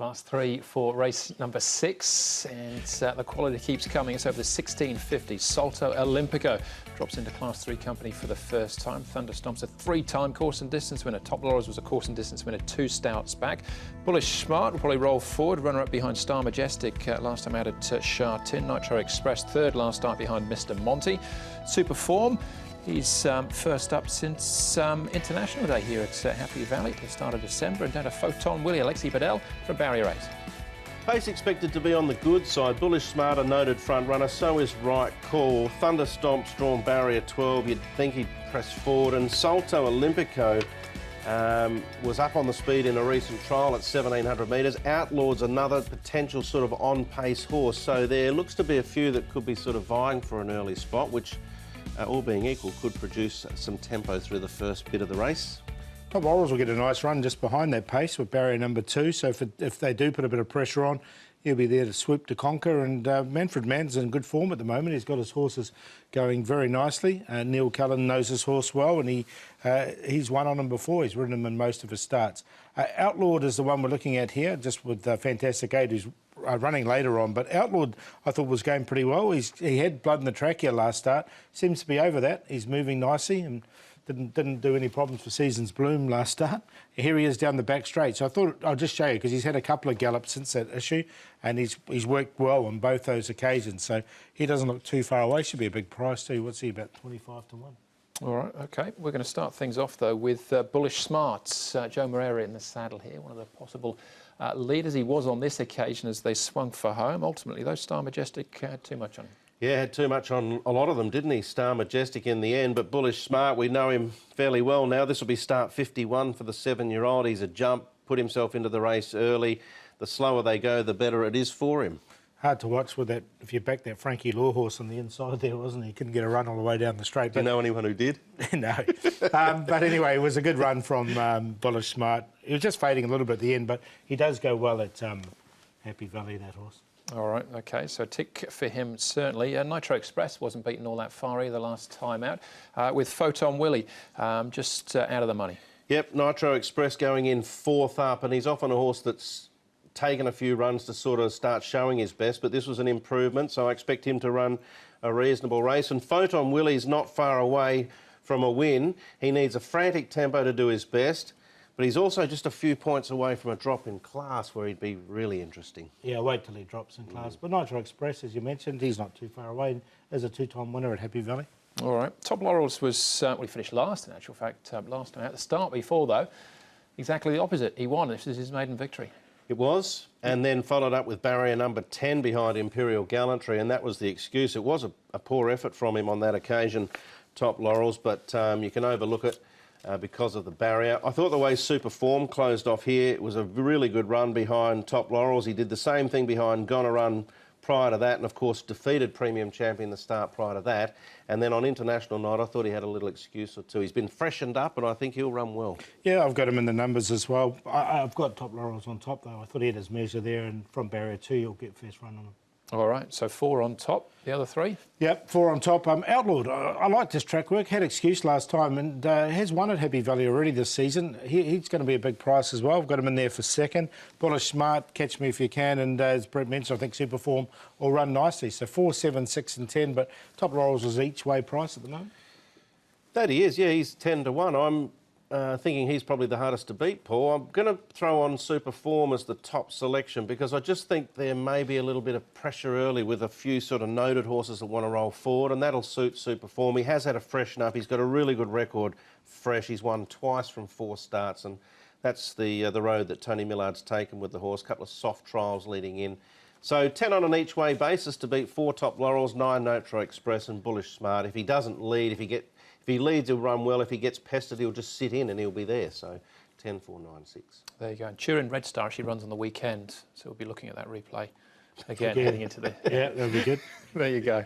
Class 3 for race number 6, and the quality keeps coming. It's over the 1650. Salto Olimpico drops into Class 3 company for the first time. Thunderstomp's a 3-time course and distance winner. Top Laurels was a course and distance winner 2 starts back. Bullish Smart will probably roll forward. Runner-up behind Star Majestic last time out at Sha Tin. Nitro Express third last start behind Mr. Monty. Super Form. He's first up since International Day here at Happy Valley at the start of December, and down to Photon Willie, Alexi Bedell from Barrier 8. Pace expected to be on the good side. Bullish Smart, a noted front runner, so is Right Call. Thunderstomp's drawn Barrier 12, you'd think he'd press forward, and Salto Olimpico was up on the speed in a recent trial at 1700 metres. Outlaw's another potential sort of on-pace horse, so there looks to be a few that could be sort of vying for an early spot, which all being equal, could produce some tempo through the first bit of the race. Top Laurels will get a nice run just behind that pace with barrier number 2. So if they do put a bit of pressure on, he'll be there to swoop to conquer. And Manfred Mann's in good form at the moment. He's got his horses going very nicely. Neil Cullen knows his horse well, and he's won on him before. He's ridden him in most of his starts. Outlawed is the one we're looking at here, just with Fantastic 8, who's running later on. But Outlawed, I thought, was going pretty well. He had blood in the trachea last start. Seems to be over that. He's moving nicely and didn't do any problems for Season's Bloom last start. Here he is down the back straight. So I thought I'll just show you, because he's had a couple of gallops since that issue, and he's worked well on both those occasions. So he doesn't look too far away. Should be a big price too. What's he, about 25 to 1? All right, OK. We're going to start things off, though, with Bullish Smarts. Joe Moreira in the saddle here, one of the possible leaders. He was on this occasion as they swung for home. Ultimately, though, Star Majestic had too much on him. Yeah, had too much on a lot of them, didn't he? Star Majestic in the end, but Bullish Smart, we know him fairly well now. This will be start 51 for the 7-year-old. He's a jump, put himself into the race early. The slower they go, the better it is for him. Hard to watch with that, if you back that Frankie Law horse on the inside there, wasn't he? Couldn't get a run all the way down the straight. Do you know anyone who did? No. But anyway, it was a good run from Bullish Smart. He was just fading a little bit at the end, but he does go well at Happy Valley, that horse. All right, OK, so tick for him, certainly. Nitro Express wasn't beaten all that far either last time out, with Photon Willie just out of the money. Yep, Nitro Express going in 4th up, and he's often a horse that's taken a few runs to sort of start showing his best, but this was an improvement, so I expect him to run a reasonable race. And Photon Willie's not far away from a win. He needs a frantic tempo to do his best, but he's also just a few points away from a drop in class where he'd be really interesting. Yeah, wait till he drops in class. But Nitro Express, as you mentioned, he's not too far away. As a 2-time winner at Happy Valley. All right. Top Laurels was, well, he finished last, in actual fact, last time out. The start before, though, exactly the opposite. He won. This is his maiden victory. It was, and then followed up with barrier number 10 behind Imperial Gallantry, and that was the excuse. It was a poor effort from him on that occasion, Top Laurels, but you can overlook it because of the barrier. I thought the way Super Form closed off here, it was a really good run behind Top Laurels. He did the same thing behind Gonna Run prior to that, and of course defeated Premium Champion the start prior to that. And then on International Night, I thought he had a little excuse or two. He's been freshened up, and I think he'll run well. Yeah, I've got him in the numbers as well. I've got Top Laurels on top, though. I thought he had his measure there, and from barrier 2, he'll get first run on him. All right, so 4 on top, the other 3? Yep, 4 on top. Outlawed, I liked his track work, had excuse last time, and has won at Happy Valley already this season. He's going to be a big price as well. I've got him in there for 2nd. Bullish Smart, Catch Me If You Can, and as Brett mentioned, I think Super Form will run nicely. So 4, 7, 6 and 10, but Top Laurels is each way price at the moment. That he is, yeah, he's 10 to 1. I'm thinking he's probably the hardest to beat, Paul. I'm going to throw on Super Form as the top selection, because I just think there may be a little bit of pressure early with a few sort of noted horses that want to roll forward, and that'll suit Super Form. He has had a freshen up. He's got a really good record fresh. He's won twice from 4 starts, and that's the road that Tony Millard's taken with the horse. A couple of soft trials leading in. So 10 on an each way basis to beat 4 Top Laurels, 9 Nitro Express and Bullish Smart. If he doesn't lead, if he leads, he'll run well. If he gets pestered, he'll just sit in and he'll be there. So 10, 4, 9, 6. There you go. Turin Red Star, she runs on the weekend, so we'll be looking at that replay again, heading into the... Yeah, that'll be good. There you go.